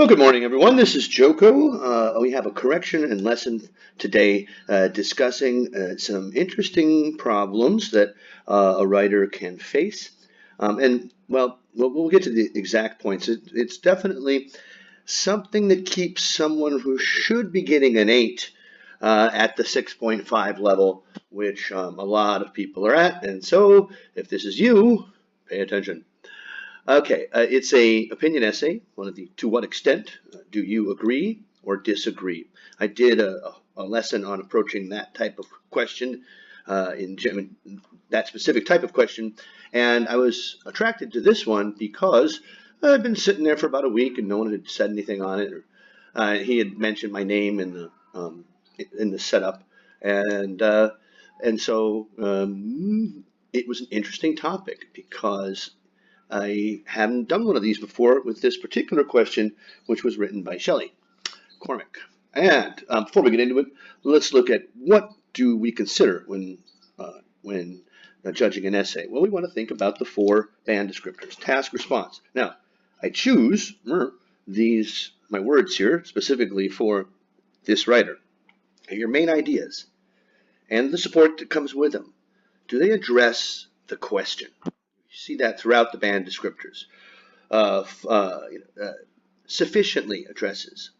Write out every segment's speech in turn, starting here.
Well, good morning, everyone. This is Joko. We have a correction and lesson today discussing some interesting problems that a writer can face. We'll get to the exact points. It's definitely something that keeps someone who should be getting an 8 at the 6.5 level, which a lot of people are at. And so, if this is you, pay attention. Okay, it's a opinion essay. One of the to what extent do you agree or disagree? I did a lesson on approaching that type of question, that specific type of question, and I was attracted to this one because I'd been sitting there for about a week and no one had said anything on it. He had mentioned my name in the setup, and so it was an interesting topic because I haven't done one of these before with this particular question, which was written by Shelley Cormack. And before we get into it, let's look at what do we consider when judging an essay. Well, we want to think about the 4 band descriptors: task, response. Now, I choose my words here specifically for this writer. Your main ideas and the support that comes with them. Do they address the question? You see that throughout the band descriptors. Sufficiently addresses,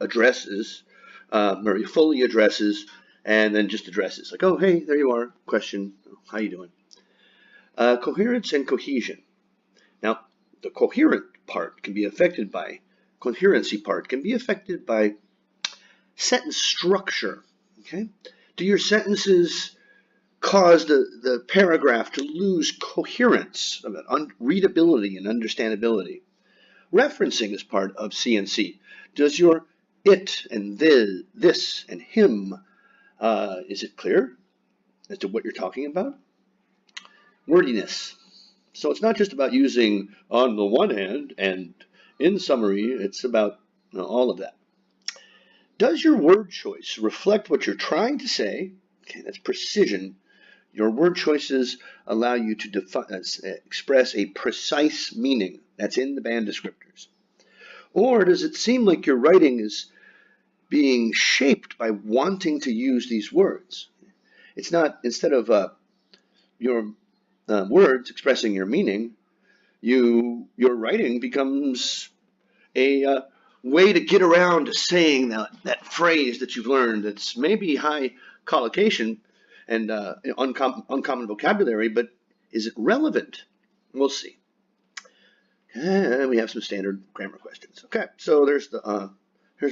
or fully addresses, and then just addresses. Like, oh, hey, there you are. Question, how you doing? Coherence and cohesion. Now, the coherent part can be affected by, coherency part can be affected by sentence structure. Okay? Do your sentences cause the paragraph to lose coherence, readability and understandability? Referencing is part of CNC. Does your it and this and him, is it clear as to what you're talking about? Wordiness. So it's not just about using on the one hand and in summary, it's about all of that. Does your word choice reflect what you're trying to say? Okay, that's precision. Your word choices allow you to express a precise meaning that's in the band descriptors. Or does it seem like your writing is being shaped by wanting to use these words? It's not, instead of your words expressing your meaning, your writing becomes a way to get around to saying that phrase that you've learned that's maybe high collocation and uncommon vocabulary, but is it relevant? We'll see. And we have some standard grammar questions. Okay, so here's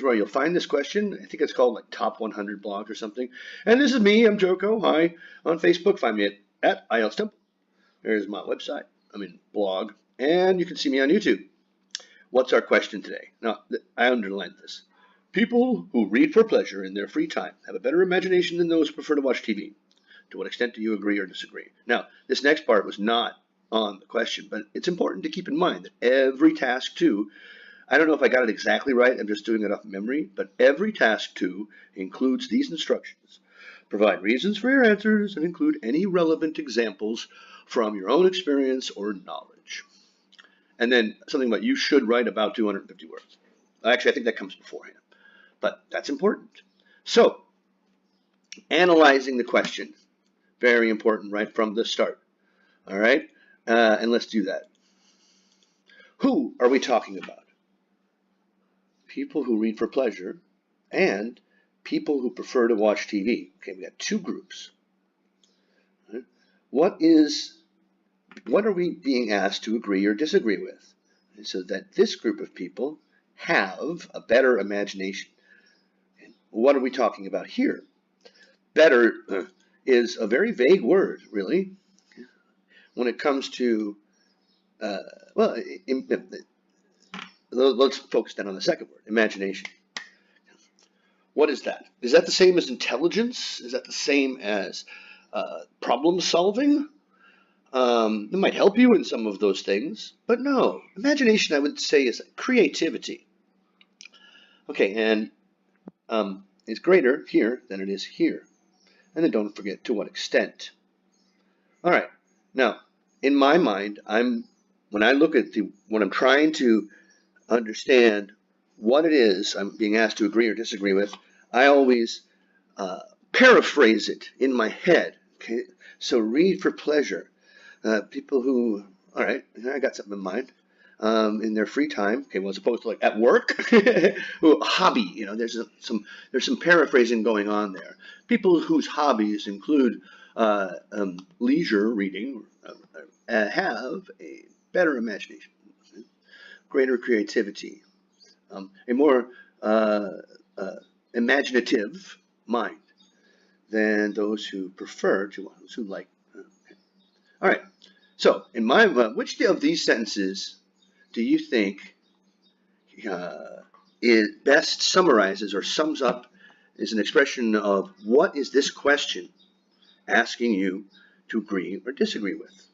where you'll find this question. I think it's called like Top 100 Blogs or something. And this is me, I'm Joko. Hi, on Facebook, find me at IELTS Temple. There's my website, blog, and you can see me on YouTube. What's our question today? Now, I underlined this. People who read for pleasure in their free time have a better imagination than those who prefer to watch TV. To what extent do you agree or disagree? Now, this next part was not on the question, but it's important to keep in mind that every task 2, I don't know if I got it exactly right, I'm just doing it off memory, but every task 2 includes these instructions. Provide reasons for your answers and include any relevant examples from your own experience or knowledge. And then something about you should write about 250 words. Actually, I think that comes beforehand, but that's important. So, analyzing the question. Very important right from the start. All right? And let's do that. Who are we talking about? People who read for pleasure and people who prefer to watch TV. Okay, we got 2 groups. Right? What are we being asked to agree or disagree with? And so that this group of people have a better imagination. And what are we talking about here? Better is a very vague word, really, when it comes to, let's focus down on the second word, imagination. What is that? Is that the same as intelligence? Is that the same as problem solving? It might help you in some of those things, but no. Imagination, I would say, is creativity. Okay, and it's greater here than it is here. And then don't forget to what extent. All right. Now, in my mind, when I look at what I'm trying to understand what it is I'm being asked to agree or disagree with, I always paraphrase it in my head. Okay, so read for pleasure. People who, all right, I got something in mind. In their free time, okay, well, as opposed to like at work, hobby. You know, there's some paraphrasing going on there. People whose hobbies include leisure reading have a better imagination, greater creativity, a more imaginative mind than those who prefer to ones who like. All right. So, in my which of these sentences do you think it best summarizes or sums up is an expression of what is this question asking you to agree or disagree with?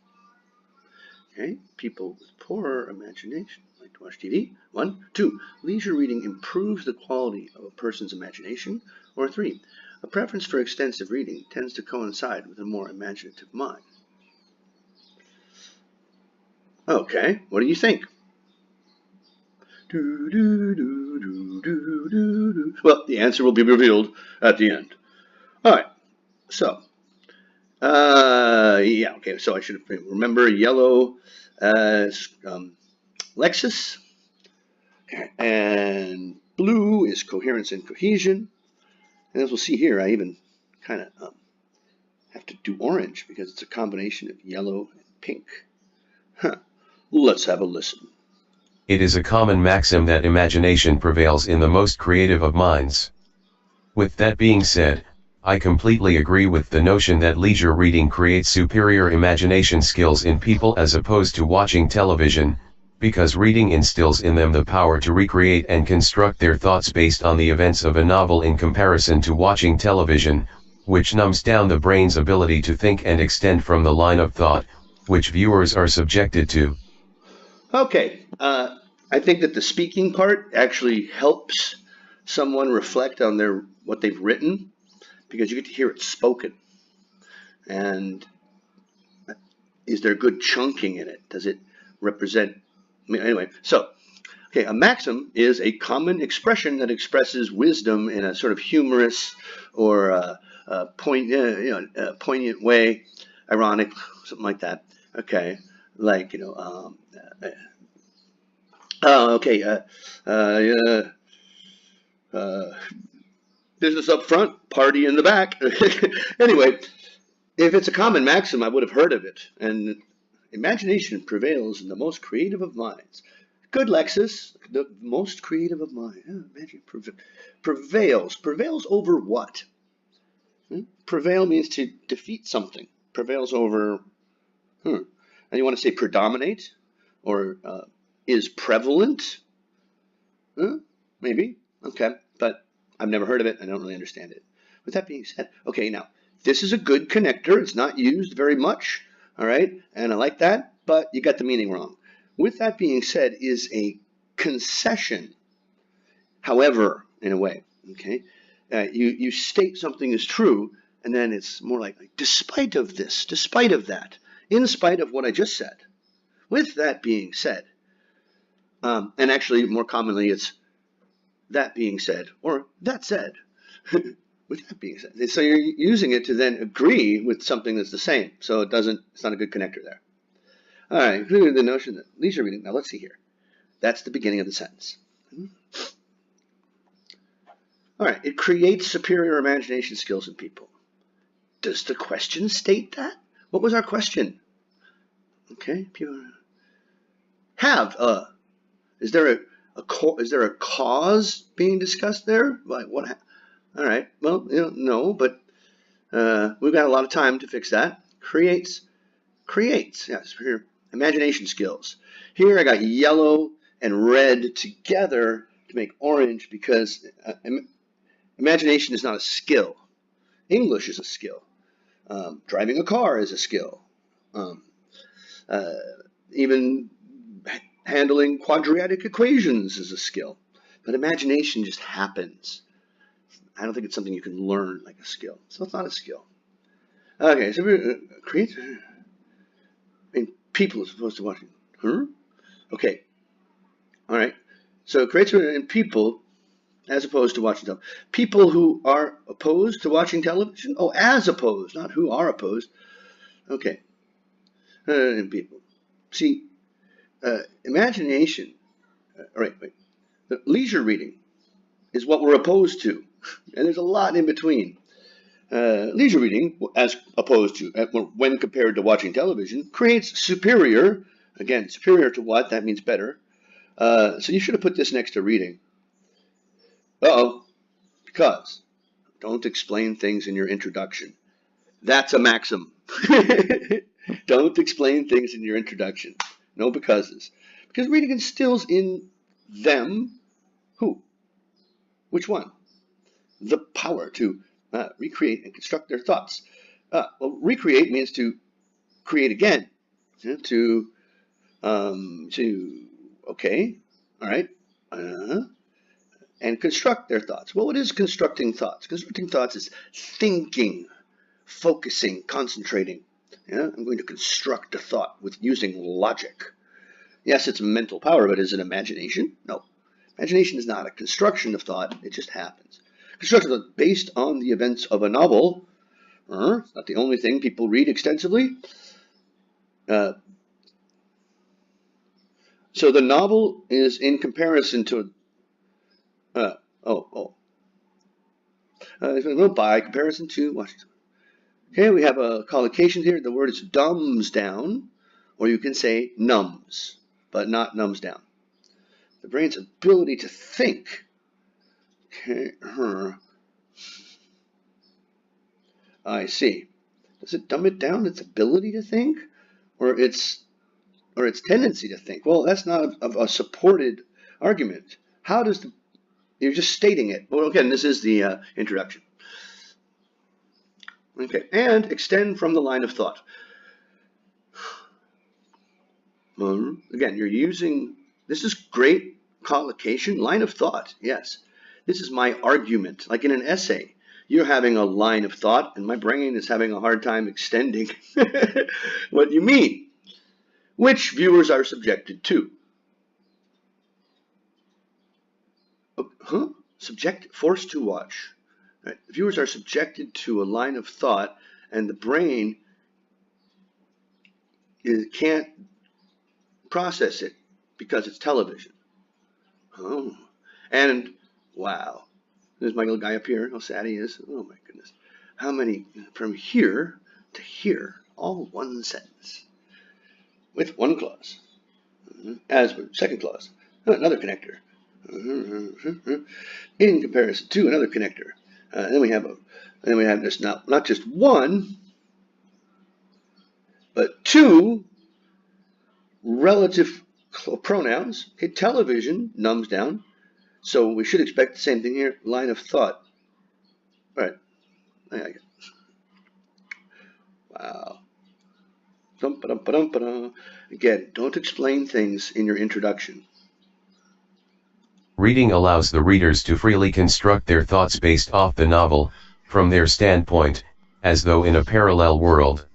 Okay, people with poorer imagination like to watch TV. 1, 2, leisure reading improves the quality of a person's imagination. Or 3, a preference for extensive reading tends to coincide with a more imaginative mind. Okay, what do you think? Well, the answer will be revealed at the end. All right, so, yeah, okay, so I should remember yellow Lexus, and blue is coherence and cohesion. And as we'll see here, I even kind of have to do orange because it's a combination of yellow and pink. Huh. Let's have a listen. It is a common maxim that imagination prevails in the most creative of minds. With that being said, I completely agree with the notion that leisure reading creates superior imagination skills in people as opposed to watching television, because reading instills in them the power to recreate and construct their thoughts based on the events of a novel in comparison to watching television, which numbs down the brain's ability to think and extend from the line of thought, which viewers are subjected to. Okay, I think that the speaking part actually helps someone reflect on what they've written because you get to hear it spoken. And is there good chunking in it? Does it represent? Anyway, so okay, a maxim is a common expression that expresses wisdom in a sort of humorous or poignant way, ironic, something like that. Okay, like okay, business up front, party in the back. Anyway, if it's a common maxim, I would have heard of it. And imagination prevails in the most creative of minds. Good, Lexus. The most creative of minds. Imagine prevails. Prevails over what? Prevail means to defeat something. Prevails over. And you want to say predominate, or is prevalent? Maybe. Okay, but I've never heard of it. I don't really understand it. With that being said, okay, now this is a good connector. It's not used very much, all right, and I like that, but you got the meaning wrong. With that being said is a concession, however, in a way, okay? You state something is true, and then it's more like despite of this, despite of that, in spite of what I just said. With that being said, and actually more commonly it's that being said, or that said. With that being said, so you're using it to then agree with something that's the same. So it's not a good connector there. All right, including the notion that leisure reading. Now let's see here. That's the beginning of the sentence. All right, it creates superior imagination skills in people. Does the question state that? What was our question? Okay, people have. Is there a cause being discussed there? Like what? All right. Well, no, but we've got a lot of time to fix that. Creates. Yes, here. Imagination skills. Here I got yellow and red together to make orange because imagination is not a skill. English is a skill. Driving a car is a skill. Even handling quadratic equations is a skill. But imagination just happens. I don't think it's something you can learn like a skill. So it's not a skill. Okay, so we create. I mean, people are supposed to watch. Okay. All right. So it creates in people as opposed to watching television. People who are opposed to watching television? Oh, as opposed, not who are opposed. Okay. And people. See, imagination, wait. Leisure reading is what we're opposed to. And there's a lot in between. Leisure reading, as opposed to, when compared to watching television, creates superior, again, superior to what? That means better. So you should have put this next to reading. Uh-oh, because don't explain things in your introduction. That's a maxim. Don't explain things in your introduction. No becauses. Because reading instills in them who? Which one? The power to recreate and construct their thoughts. Well, recreate means to create again. Okay, all right, and construct their thoughts. Well, what is constructing thoughts? Constructing thoughts is thinking, focusing, concentrating. Yeah, I'm going to construct a thought with using logic. Yes, it's mental power, but is it imagination? No. Imagination is not a construction of thought, it just happens. Construction of thought based on the events of a novel. It's not the only thing people read extensively. So the novel is in comparison to by comparison to Washington. Okay, we have a collocation here. The word is dumbs down, or you can say numbs, but not numbs down. The brain's ability to think. Okay, I see. Does it dumb it down? Its ability to think, or its tendency to think? Well, that's not a supported argument. How does the You're just stating it. Well, again, this is the introduction. Okay, and extend from the line of thought. Again, you're using, this is great collocation, line of thought, yes. This is my argument, like in an essay. You're having a line of thought, and my brain is having a hard time extending what you mean, which viewers are subjected to. Forced to watch. Right? Viewers are subjected to a line of thought, and the brain can't process it because it's television. Oh, and wow, there's my little guy up here. How sad he is. Oh my goodness. How many from here to here? All one sentence with one clause. As with second clause, another connector. In comparison to another connector. Then we have this now, not just one, but two relative pronouns. Okay, television numbs down, so we should expect the same thing here. Line of thought. All right. Wow. Again, don't explain things in your introduction. Reading allows the readers to freely construct their thoughts based off the novel, from their standpoint, as though in a parallel world.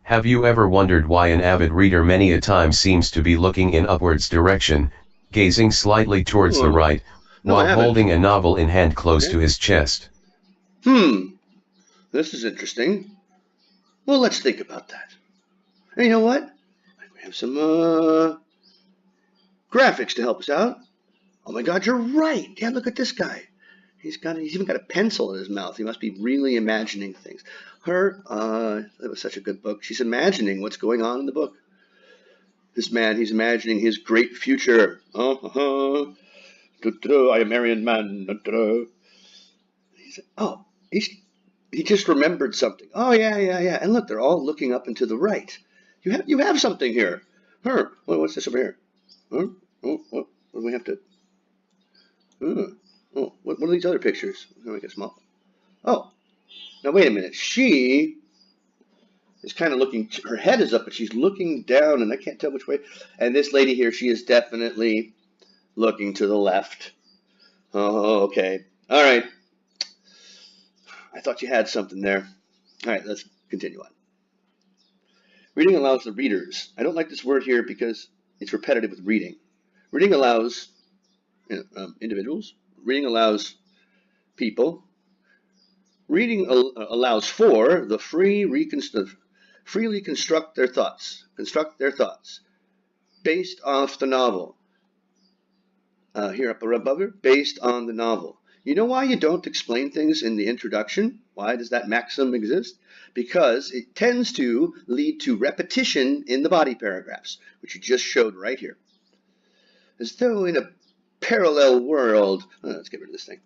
Have you ever wondered why an avid reader many a time seems to be looking in upwards direction, gazing slightly towards the right, while holding a novel in hand close to his chest? This is interesting. Well, let's think about that. And you know what? We have some graphics to help us out. Oh my God, you're right. Yeah, look at this guy. He's even got a pencil in his mouth. He must be really imagining things. That was such a good book. She's imagining what's going on in the book. This man, he's imagining his great future. I am a married man. He just remembered something. Oh yeah. And look, they're all looking up and to the right. You have something here. What's this over here? What do we have to? What are these other pictures? Let me make it small. Oh, now wait a minute. She is kind of looking. Her head is up, but she's looking down, and I can't tell which way. And this lady here, she is definitely looking to the left. Oh, okay. All right. I thought you had something there. All right, let's continue on. Reading allows the readers. I don't like this word here because it's repetitive with reading. Reading allows individuals. Reading allows people. Reading allows for the freely construct their thoughts based off the novel. Here up above here, based on the novel. You know why you don't explain things in the introduction? Why does that maxim exist? Because it tends to lead to repetition in the body paragraphs, which you just showed right here. As though in a parallel world, let's get rid of this thing.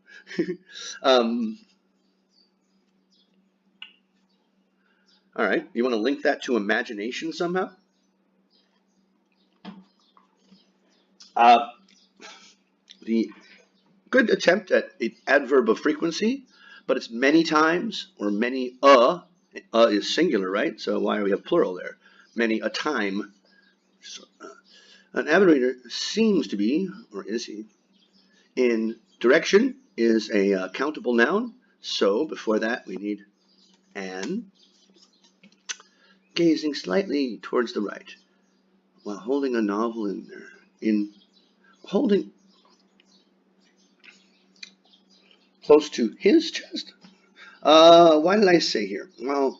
All right, you want to link that to imagination somehow? The good attempt at an adverb of frequency, but it's many times or many is singular, right? So why do we have plural there? Many a time. So, an avid reader seems to be, or is he, in direction is a countable noun. So before that we need an. Gazing slightly towards the right while holding a novel in there. Holding close to his chest. Why did I say here? Well,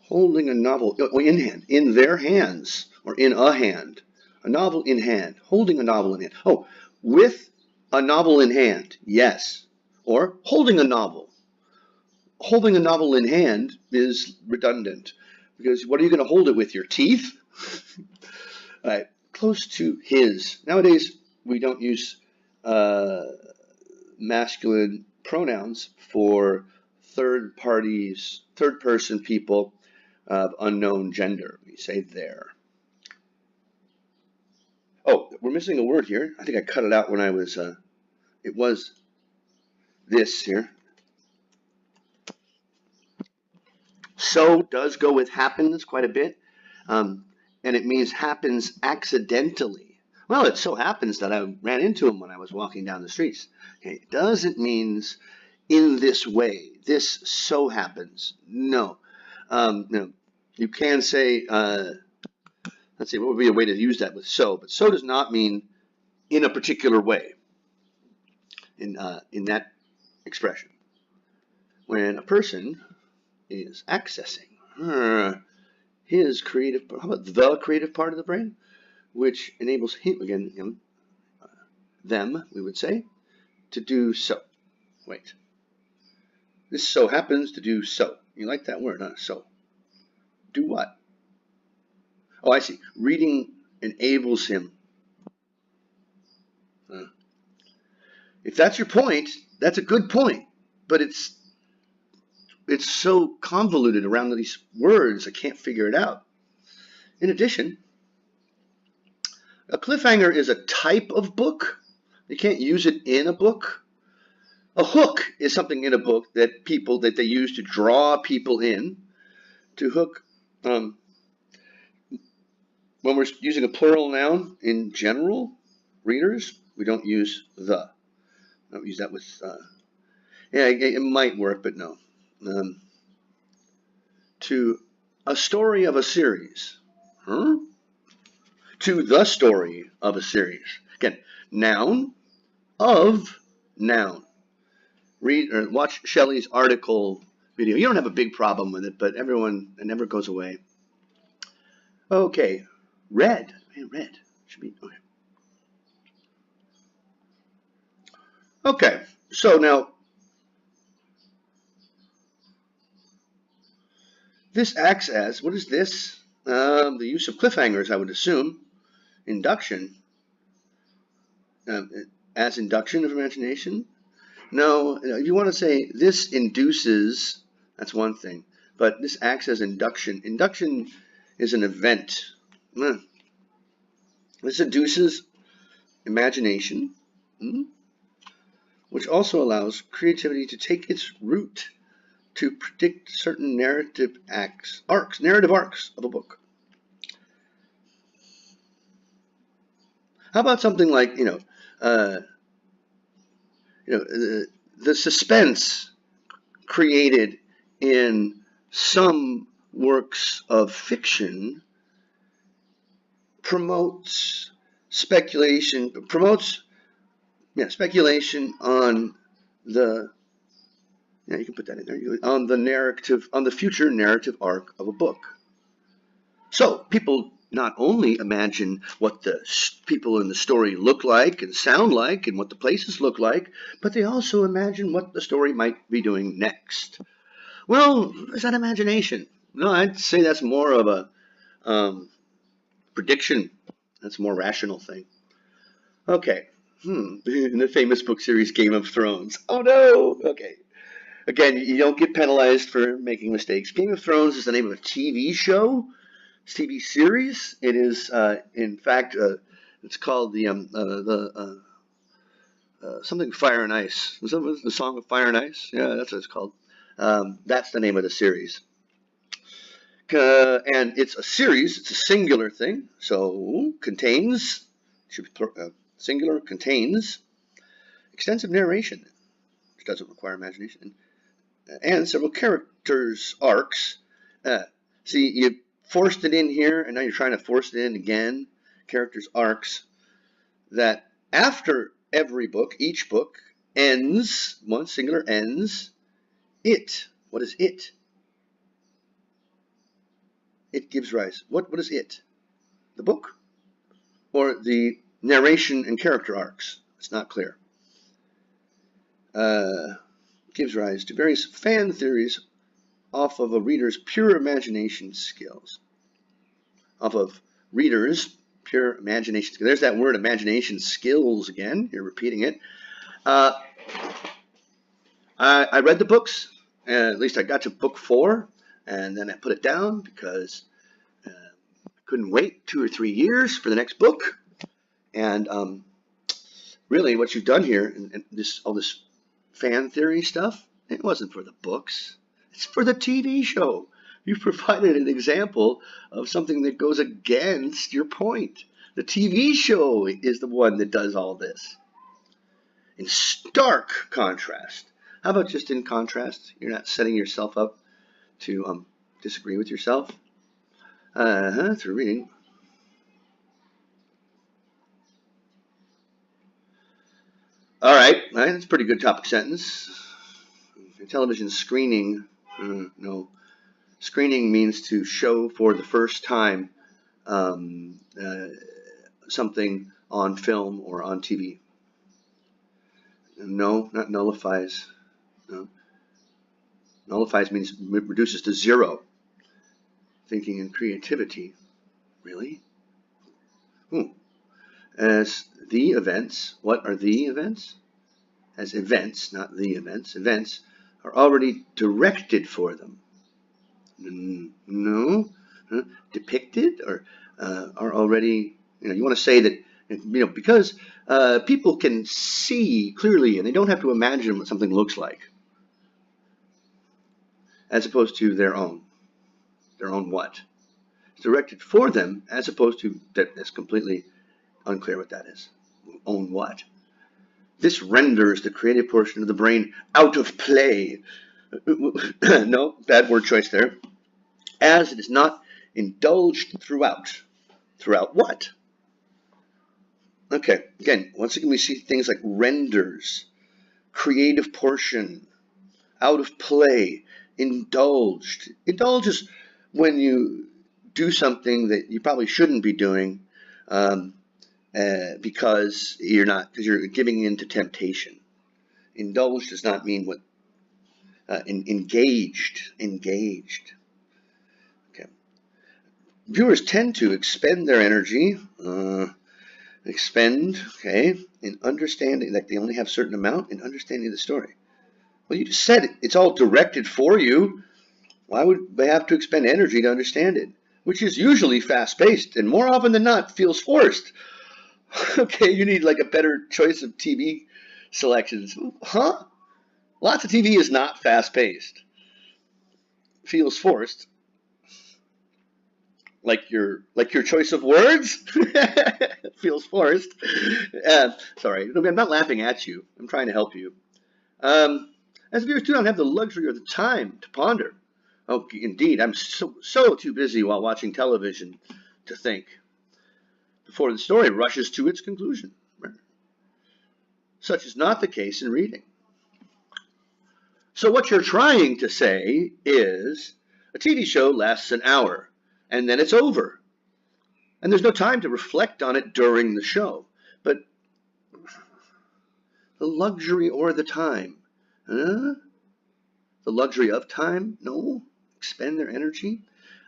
holding a novel in hand, in their hands, or in a hand. A novel in hand, holding a novel in hand. Oh, with a novel in hand, yes. Or holding a novel. Holding a novel in hand is redundant, because what are you going to hold it with, your teeth? All right, close to his. Nowadays, we don't use masculine pronouns for third person people of unknown gender. We say their. Oh, we're missing a word here. I think I cut it out when I was, it was this here. So does go with happens quite a bit, and it means happens accidentally. Well, it so happens that I ran into him when I was walking down the streets. Okay, it doesn't mean in this way. This so happens. No. No. You can say, let's see, what would be a way to use that with so? But so does not mean in a particular way in that expression. When a person is accessing his creative, how about the creative part of the brain, which enables him, them, we would say, to do so. Wait. This so happens to do so. You like that word, huh? So. Do what? Oh, I see. Reading enables him. If that's your point, that's a good point. But it's so convoluted around these words, I can't figure it out. In addition, a cliffhanger is a type of book. You can't use it in a book. A hook is something in a book that they use to draw people in, to hook. When we're using a plural noun in general, readers, we don't use the. I don't use that with, yeah, it might work, but no. To a story of a series. Huh? To the story of a series. Again, noun of noun. Read or watch Shelley's article video. You don't have a big problem with it, but it never goes away. Okay, red. Red should be okay. Okay, so now this acts as, what is this? The use of cliffhangers, I would assume. Induction. As induction of imagination? No, if you want to say this induces, that's one thing. But this acts as induction. Induction is an event. This induces imagination, which also allows creativity to take its root to predict certain narrative arcs of a book. How about something like, the suspense created in some works of fiction promotes speculation, promotes Yeah, speculation on the, yeah, you can put that in there, on the narrative, on the future narrative arc of a book. So people not only imagine what the people in the story look like and sound like and what the places look like, but they also imagine what the story might be doing next. Well, is that imagination? No, I'd say that's more of a prediction. That's a more rational thing. Okay. In the famous book series Game of Thrones. Oh no! Okay. Again, you don't get penalized for making mistakes. Game of Thrones is the name of a TV show. TV series. It is, in fact, it's called the something Fire and Ice. The Song of Fire and Ice. Yeah, that's what it's called. That's the name of the series. And it's a series. It's a singular thing. So contains should be singular, contains extensive narration, which doesn't require imagination, and several characters arcs. See, you forced it in here, and now you're trying to force it in again. Characters arcs that after every book, each book ends, one singular ends. It. What is it? It gives rise. What is it? The book? Or the narration and character arcs? It's not clear. Gives rise to various fan theories off of a reader's pure imagination skills. Off of readers' pure imagination skills. There's that word, imagination skills, again. You're repeating it. I read the books, at least I got to book 4, and then I put it down because I couldn't wait 2 or 3 years for the next book. And really, what you've done here, and all this fan theory stuff, it wasn't for the books. It's for the TV show. You've provided an example of something that goes against your point. The TV show is the one that does all this. In stark contrast. How about just in contrast? You're not setting yourself up to disagree with yourself through reading. All right, that's a pretty good topic sentence. Television screening, no. Screening means to show for the first time something on film or on TV. No, not nullifies. No. Nullifies means reduces to 0. Thinking and creativity. Really? As the events, what are the events? As events, not the events. Events are already directed for them. No, depicted or are already. You want to say that because people can see clearly and they don't have to imagine what something looks like, as opposed to their own what? It's directed for them, as opposed to that's completely unclear what that is. Own what? This renders the creative portion of the brain out of play. No, bad word choice there. As it is not indulged throughout. Throughout what? Okay, again, once again we see things like renders, creative portion, out of play, indulged. Indulge is when you do something that you probably shouldn't be doing because you're giving in to temptation. Indulged does not mean what engaged. Okay. Viewers tend to expend their energy, in understanding, like they only have a certain amount in understanding the story. Well, you just said it's all directed for you. Why would they have to expend energy to understand it? Which is usually fast-paced and more often than not feels forced. Okay, you need like a better choice of TV selections. Huh? Lots of TV is not fast-paced. Feels forced. Like your choice of words feels forced. Sorry, I'm not laughing at you. I'm trying to help you. As viewers do not have the luxury or the time to ponder. Oh, indeed, I'm so too busy while watching television to think before the story rushes to its conclusion. Such is not the case in reading. So what you're trying to say is a TV show lasts an hour, and then it's over. And there's no time to reflect on it during the show. But the luxury or the time? Huh? The luxury of time? No. Expend their energy?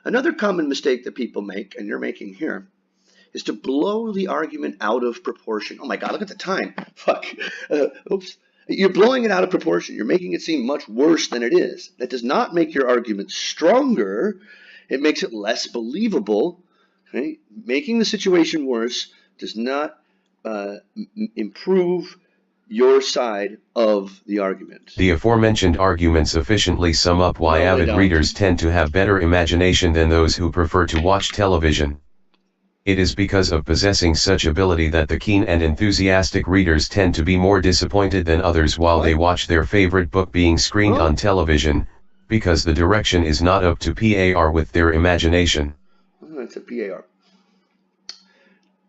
Another common mistake that people make, and you're making here, is to blow the argument out of proportion. Oh my God, look at the time. Fuck. Oops. You're blowing it out of proportion. You're making it seem much worse than it is. That does not make your argument stronger. It makes it less believable. Okay? Making the situation worse does not improve your side of the argument. The aforementioned arguments sufficiently sum up why avid readers tend to have better imagination than those who prefer to watch television. It is because of possessing such ability that the keen and enthusiastic readers tend to be more disappointed than others while they watch their favorite book being screened on television, because the direction is not up to par with their imagination. That's a par.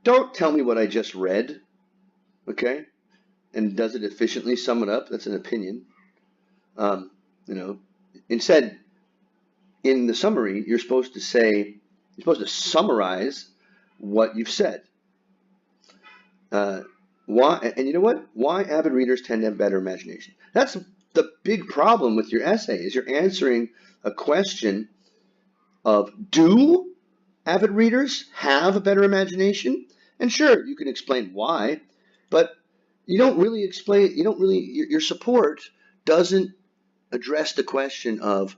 Don't tell me what I just read, okay? And does it efficiently sum it up? That's an opinion. Instead, in the summary, you're supposed to summarize what you've said. Why? And you know what? Why avid readers tend to have better imagination. That's the big problem with your essay, is you're answering a question of, do avid readers have a better imagination? And sure, you can explain why, but you don't really explain, your support doesn't address the question of,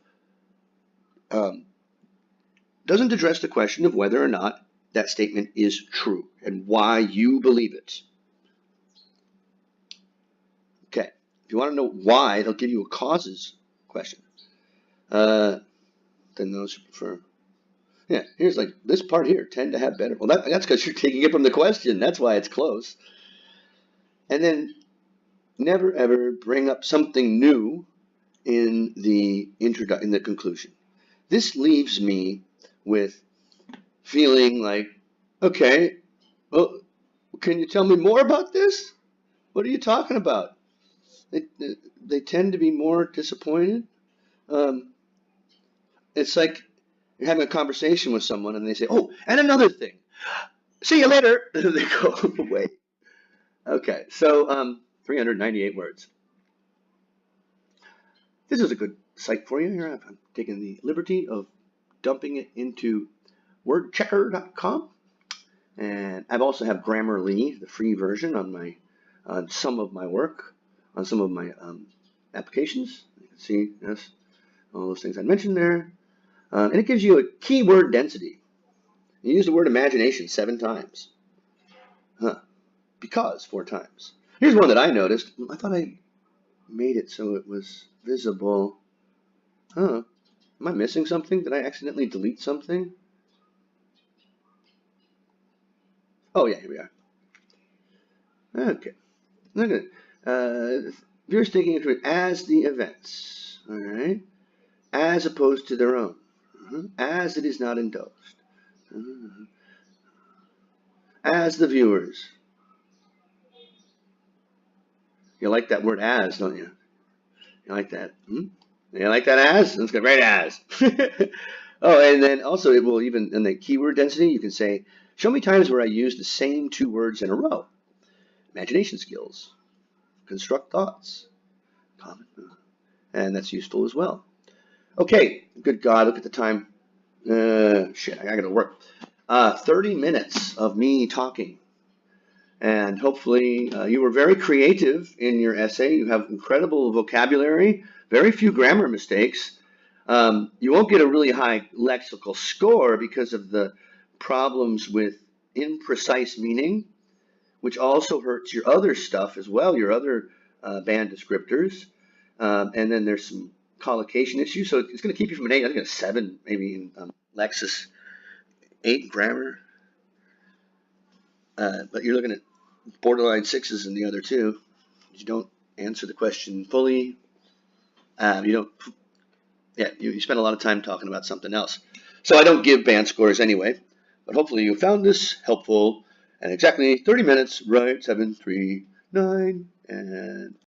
whether or not that statement is true and why you believe it. Okay, if you want to know why, they'll give you a causes question. Then those who prefer. Yeah, here's like this part here, tend to have better. Well, that's because you're taking it from the question. That's why it's close. And then never ever bring up something new in the conclusion. This leaves me with feeling like, okay, well, can you tell me more about this? What are you talking about? They tend to be more disappointed. It's like you're having a conversation with someone and they say, oh, and another thing. See you later. They go away. Okay, so 398 words. This is a good site for you. Here I'm taking the liberty of dumping it into wordchecker.com. And I also have Grammarly, the free version, on some of my work, on some of my applications. You can see, yes, all those things I mentioned there. And it gives you a keyword density. You use the word imagination 7 times. Because 4 times. Here's one that I noticed. I thought I made it so it was visible. Am I missing something? Did I accidentally delete something? Oh yeah, here we are. Okay. Look at it. Viewers taking into it as the events. All right. As opposed to their own. As it is not indulged. As the viewers. You like that word as, don't you? You like that? You like that as? Let's go right as. Oh, and then also it will even, in the keyword density, you can say, show me times where I use the same 2 words in a row. Imagination skills. Construct thoughts. Common. And that's useful as well. Okay, good God, look at the time. Shit, I gotta go to work. 30 minutes of me talking. And hopefully you were very creative in your essay. You have incredible vocabulary, very few grammar mistakes. You won't get a really high lexical score because of the problems with imprecise meaning, which also hurts your other stuff as well, your other band descriptors. And then there's some collocation issues. So it's going to keep you from an 8, I think a 7 maybe in Lexis, 8 in grammar. But you're looking at borderline 6s in the other 2. You don't answer the question fully. You spend a lot of time talking about something else. So I don't give band scores anyway. But hopefully you found this helpful. And exactly 30 minutes, right? 7, 3, 9, and